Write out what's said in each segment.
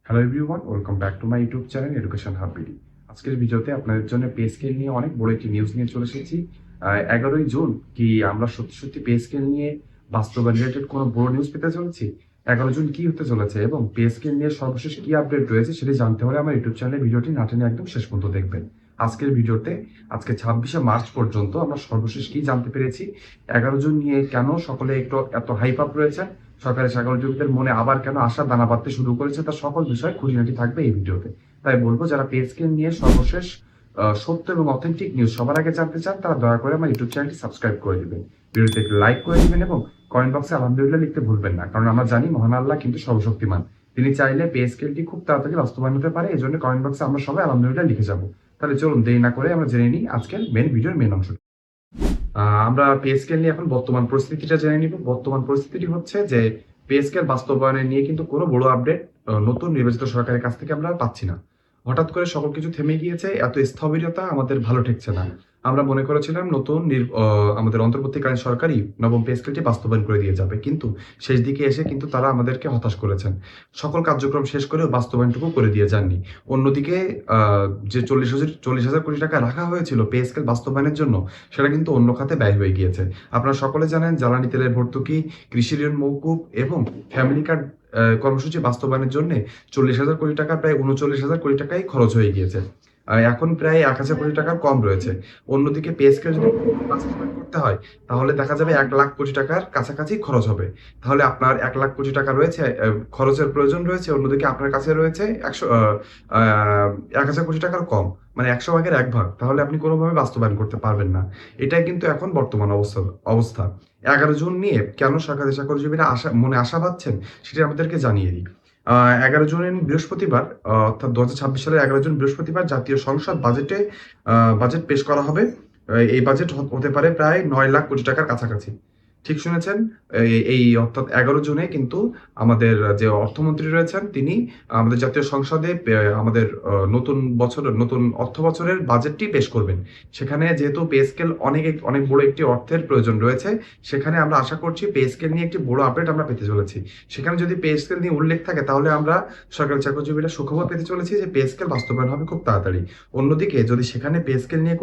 Hello everyone, welcome back to my YouTube channel education hub BD. আজকের ভিডিওতে আপনাদের জন্য পে স্কেল নিয়ে অনেক বড় একটি নিউজ নিয়ে চলে এসেছি। 11ই জুন কি আমরা সত্যি সত্যি পে স্কেল নিয়ে বাস্তবায়ন রিলেটেড কোনো বড় নিউজ পেতে চলেছি? 11 জুন কি হতে চলেছে এবং পে স্কেল নিয়ে সর্বশেষ কি আপডেট রয়েছে সেটি জানতে হলে আমার ইউটিউব চ্যানেলে ভিডিওটি না টেনে একদম শেষ পর্যন্ত দেখবেন। আজকের ভিডিওতে আজকে 26শে মার্চ পর্যন্ত আমরা সর্বশেষ কি জানতে পেরেছি, 11 জুন নিয়ে কেন সকলে একটু এত হাইপ আপ রয়েছেন, সরকারি চাকরিজীবীদের মনে আবার কেন আশার দানা বাঁধতে শুরু করেছে, তার সকল বিষয় খুঁটিনাটি থাকবে এই ভিডিওতে। তাই বলবো, যারা পে স্কেল নিয়ে সর্বশেষ সত্য এবং অথেন্টিক নিউজ সবার আগে জানতে চান, তারা দয়া করে আমার ইউটিউব চ্যানেলটি সাবস্ক্রাইব করে দিবেন, ভিডিওতে একটু লাইক করে দিবেন এবং কমেন্ট বক্সে আলহামদুলিল্লাহ লিখতে ভুলবেন না, কারণ আমরা জানি মহান আল্লাহ কিন্তু সর্বশক্তিমান। তিনি চাইলে পে স্কেলটি খুব তাড়াতাড়ি বাস্তবায়ন হতে পারে। এই জন্য কমেন্ট বক্সে আমরা সবাই আলহামদুলিল্লাহ লিখে যাবো। তাহলে চলুন দেরি না করে আমরা জেনে নিই আজকের ভিডিওর মেন অংশ। আমরা পে স্কেল নিয়ে এখন বর্তমান পরিস্থিতিটা জেনে নিব। বর্তমান পরিস্থিতিটি হচ্ছে যে পে স্কেল বাস্তবায়নে নিয়ে কিন্তু কোনো বড় আপডেট নতুন নির্বাচিত সরকারের কাছ থেকে আমরা পাচ্ছি না। হঠাৎ করে সকল কিছু থেমে গিয়েছে, এত স্থবিরতা আমাদের ভালো ঠেকছে না। আমরা মনে করেছিলাম নতুন আমাদের অন্তর্বর্তীকালীন সরকারই নবম পে স্কেলটি বাস্তবায়ন করে দিয়ে যাবে, কিন্তু শেষ দিকে এসে কিন্তু তারা আমাদেরকে হতাশ করেছেন। সকল কার্যক্রম শেষ করেও বাস্তবায়নটুকু করে দিয়ে যাননি। অন্যদিকে যে 40,000 কোটি টাকা রাখা হয়েছিল পে স্কেল বাস্তবায়নের জন্য, সেটা কিন্তু অন্য খাতে ব্যয় হয়ে গিয়েছে। আপনারা সকলে জানেন জ্বালানি তেলের ভর্তুকি, কৃষি ঋণ মওকুফ এবং ফ্যামিলি কার্ড কর্মসূচি বাস্তবায়নের জন্য 40,000 কোটি টাকা প্রায় 39,000 কোটি টাকাই খরচ হয়ে গিয়েছে। এখন প্রায় 1,000 কোটি টাকার কম রয়েছে। অন্যদিকে পে স্কেল যদি বাস্তবায়ন করতে হয়, তাহলে দেখা যাবে 1,00,000 কোটি টাকার কাছাকাছি খরচ হবে। তাহলে আপনার 1,00,000 কোটি টাকা রয়েছে, খরচের প্রয়োজন রয়েছে, অন্যদিকে আপনার কাছে রয়েছে 1,000 কোটি টাকার কম, মানে 100 ভাগের 1 ভাগ। তাহলে আপনি কোনোভাবে বাস্তবায়ন করতে পারবেন না। এটাই কিন্তু এখন বর্তমান অবস্থা। 11 জুন নিয়ে কেন সরকারি চাকরিজীবীরা মনে আশা পাচ্ছেন, সেটা আমাদেরকে জানিয়ে দিই। 11 জুন বৃহস্পতিবার, অর্থাৎ 2026 সালের 11 জুন বৃহস্পতিবার জাতীয় সংসদ বাজেট পেশ করা হবে। এই বাজেট হতে পারে প্রায় 9,00,000 কোটি টাকার কাছাকাছি। ঠিক শুনেছেন। এই অর্থাৎ 11 জুনে কিন্তু আমাদের যে অর্থমন্ত্রী রয়েছেন, তিনি আমাদের জাতীয় সংসদে আমাদের নতুন অর্থ বছরের বাজেটটি পেশ করবেন। সেখানে যেহেতু পে স্কেল অনেক বড় একটি অর্থের প্রয়োজন রয়েছে, সেখানে আমরা আশা করছি পে স্কেল নিয়ে একটি বড় আপডেট আমরা পেতে চলেছি। সেখানে যদি পে স্কেল নিয়ে উল্লেখ থাকে, তাহলে আমরা সরকারি চাকরিজীবীরা সুখবর পেতে চলেছি যে পে স্কেল বাস্তবায়ন হবে খুব তাড়াতাড়ি। অন্যদিকে যদি সেখানে পে স্কেল নিয়ে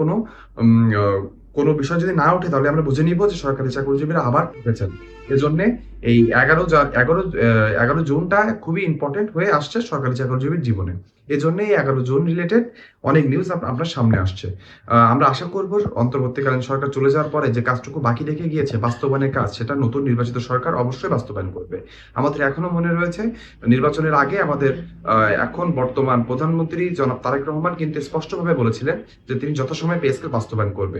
কোনো বিষয় যদি না ওঠে, তাহলে আমরা বুঝে নিব যে সরকারি চাকরিজীবীরা আবার ঠকেছেন। এজন্য এই 11 জুনটা খুবই ইম্পর্টেন্ট হয়ে আসছে সরকারি চাকরিজীবীর জীবনে। এজন্য এই 11 জুন রিলেটেড অনেক নিউজ আপনার সামনে আসছে। আমরা আশা করব অন্তর্বর্তীকালীন সরকার চলে যাওয়ার পরে যে কাজটুকু বাকি রেখে গিয়েছে বাস্তবায়নের কাজ, সেটা নতুন নির্বাচিত সরকার অবশ্যই বাস্তবায়ন করবে। আমাদের এখনো মনে রয়েছে নির্বাচনের আগে আমাদের এখন বর্তমান প্রধানমন্ত্রী জনাব তারেক রহমান কিন্তু স্পষ্টভাবে বলেছিলেন যে তিনি যথাসময়ে পে স্কেল বাস্তবায়ন করবে।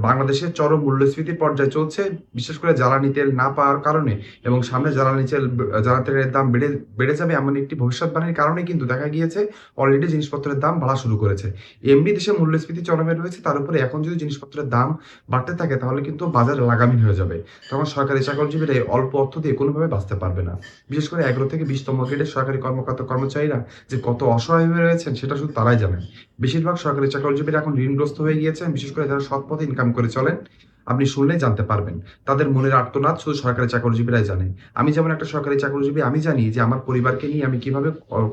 বাংলাদেশে চরম মূল্যস্ফীতির পর্যায়ে চলছে, বিশেষ করে জ্বালানি তেল না পাওয়ার কারণে এবং সামনে জ্বালানি তেলের দাম বেড়ে যাবে এমন একটি ভবিষ্যৎবাণীর কারণে কিন্তু দেখা গিয়েছে অলরেডি জিনিসপত্রের দাম বাড়া শুরু করেছে। এমনি দেশে মূল্যস্ফীতি চরমে রয়েছে, তার উপরে এখন যদি জিনিসপত্রের দাম বাড়তে থাকে, তাহলে কিন্তু বাজার লাগামহীন হয়ে যাবে। তখন সরকারি চাকরিজীবীরা এই অল্প অর্থ দিয়ে কোনোভাবে বাঁচতে পারবে না। বিশেষ করে 11 থেকে 20তম গ্রেডের সরকারি কর্মচারীরা যে কত অসহায় হয়ে রয়েছেন, সেটা শুধু তারাই জানেন। বেশিরভাগ সরকারি চাকরিজীবীরা এখন ঋণগ্রস্ত হয়ে গিয়েছেন, বিশেষ করে যারা সৎ পথে ইনকাম করে চলেন। আপনি শুনলেই জানতে পারবেন তাদের মনের আর্তনাদ শুধু সরকারি চাকরিজীবীরাই জানে। আমি যেমন একটা সরকারি চাকরিজীবী, আমি জানি যে আমার পরিবারকে নিয়ে আমি কিভাবে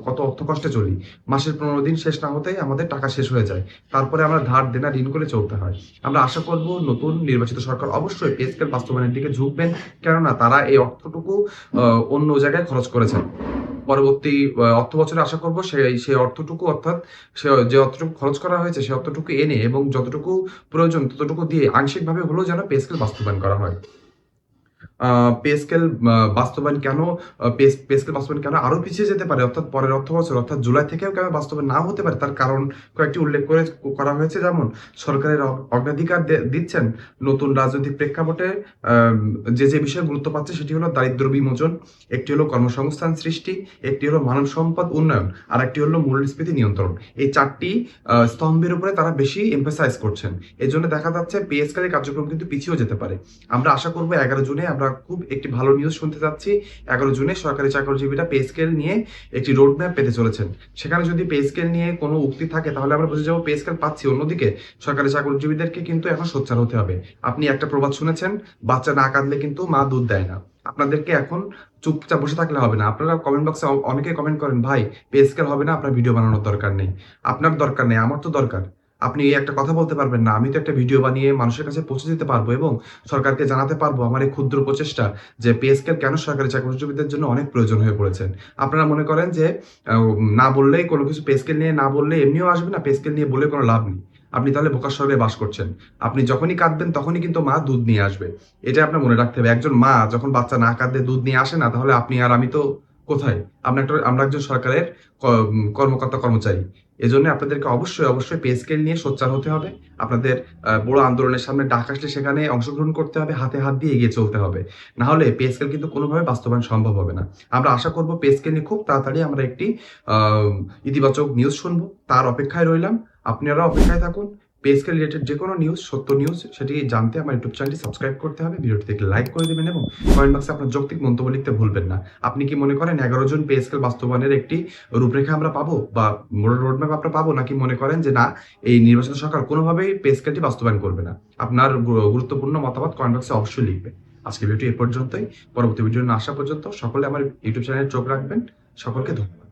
কত অর্থ কষ্টে চলি। মাসের 15 দিন শেষ না হতেই আমাদের টাকা শেষ হয়ে যায়, তারপরে আমরা ধার দেনা ঋণ করে চলতে হয়। আমরা আশা করব নতুন নির্বাচিত সরকার অবশ্যই পে স্কেল বাস্তবায়নের দিকে ঝুঁকবেন, কেননা তারা এই অর্থটুকু অন্য জায়গায় খরচ করেছেন। পরবর্তী অর্থ বছরে আশা করব সেই অর্থটুকু, অর্থাৎ যে অর্থটুকু খরচ করা হয়েছে সেই অর্থটুকু এনে এবং যতটুকু প্রয়োজন ততটুকু দিয়ে আংশিকভাবে হলেও যেন পে স্কেল বাস্তবায়ন করা হয়। পে স্কেল বাস্তবায়ন কেন পে স্কেল বাস্তবায়ন কেন আরো পিছিয়ে যেতে পারে, অর্থাৎ পরের অর্থ বছর অর্থাৎ জুলাই থেকেও কেন বাস্তবায়ন না হতে পারে, তার কারণ কয়েকটি উল্লেখ করা হয়েছে। যেমন সরকারের অগ্রাধিকার দিচ্ছেন নতুন রাজনৈতিক প্রেক্ষাপটে যে বিষয়ে গুরুত্ব পাচ্ছে, সেটি হলো দারিদ্র বিমোচন, একটি হলো কর্মসংস্থান সৃষ্টি, একটি হলো মানব সম্পদ উন্নয়ন, আর একটি হলো মূল্যস্ফীতি নিয়ন্ত্রণ। এই 4টি স্তম্ভের উপরে তারা বেশি এমফাসাইজ করছেন। এই জন্য দেখা যাচ্ছে পে স্কেলের কার্যক্রম কিন্তু পিছিয়েও যেতে পারে। আমরা আশা করবো 11 জুনে আমরা খুব একটি ভালো নিউজ শুনতে যাচ্ছি। 11 জুনে সরকারি চাকরিজীবীরা পে স্কেল নিয়ে একটি রোড ম্যাপ পেতে চলেছেন। সেখানে যদি পে স্কেল নিয়ে কোনো উক্তি থাকে, তাহলে আমরা বুঝে যাবো পে স্কেল পাচ্ছি। অন্যদিকে সরকারি চাকরিজীবীদেরকে কিন্তু এখন সোচ্চার হতে হবে। আপনি একটা প্রবাদ শুনেছেন, বাচ্চা না কাঁদলে কিন্তু মা দুধ দেয় না। আপনাদেরকে এখন চুপচাপ বসে থাকলে হবে না। আপনারা কমেন্ট বক্সে অনেকে কমেন্ট করেন, "ভাই পে স্কেল হবে না, আপনার ভিডিও বানানোর দরকার নেই।" আপনার দরকার নেই, আমার তো দরকার। আপনি এই একটা কথা বলতে পারবেন না, আমি তো একটা ভিডিও বানিয়ে মানুষের কাছে পৌঁছে দিতে পারবো এবং সরকারকে জানাতে পারবো আমার এই ক্ষুদ্র প্রচেষ্টা যে পে স্কেল কেন সরকারি চাকরিজীবীদের জন্য অনেক প্রয়োজন হয়ে পড়েছেন। আপনারা মনে করেন যে না বললেই কোনো কিছু পে স্কেল নিয়ে না বললে এমনিও আসবে না, পে স্কেল নিয়ে বলে কোনো লাভ নেই। আপনি তাহলে বোকার শহরে বাস করছেন। আপনি যখনই কাঁদবেন তখনই কিন্তু মা দুধ নিয়ে আসবে। এটা আপনার মনে রাখতে হবে। একজন মা যখন বাচ্চা না কাঁদলে দুধ নিয়ে আসে না, তাহলে আপনি আর আমি তো কোথায়? আমরা একজন সরকারের কর্মকর্তা কর্মচারী। এজন্য আপনাদেরকে অবশ্যই পে স্কেল নিয়ে সোচ্চার হতে হবে। আপনাদের বড় আন্দোলনের সামনে ডাক আসলে সেখানে অংশগ্রহণ করতে হবে, হাতে হাত দিয়ে এগিয়ে চলতে হবে। না হলে পে স্কেল কিন্তু কোনোভাবে বাস্তবায়ন সম্ভব হবে না। আমরা আশা করব পে স্কেল নিয়ে খুব তাড়াতাড়ি আমরা একটি আ ইতিবাচক নিউজ শুনবো। তার অপেক্ষায় রইলাম। আপনারাও অপেক্ষায় থাকুন। পে স্কেল রিলেটেড যেকোনো নিউজ, সত্য নিউজ সেটি জানতে আমার ইউটিউব চ্যানেলটি সাবস্ক্রাইব করতে হবে। ভিডিওটিতে একটি লাইক করে দিবেন এবং কমেন্ট বক্সে আপনার যৌক্তিক মন্তব্য লিখতে ভুলবেন না। আপনি কি মনে করেন ১১ জন পে স্কেল বাস্তবায়নের একটি রূপরেখা আমরা পাবো বা রোডম্যাপ আমরা পাবো? নাকি মনে করেন যে না, এই নির্বাচিত সরকার কোনোভাবেই পে স্কেলটি বাস্তবায়ন করবে না? আপনার গুরুত্বপূর্ণ মতামত কমেন্ট বক্সে অবশ্যই লিখবেন। আজকের ভিডিওটি এ পর্যন্তই। পরবর্তী ভিডিও নিয়ে আসা পর্যন্ত সকলে আমার ইউটিউব চ্যানেলে চোখ রাখবেন। সকলকে ধন্যবাদ।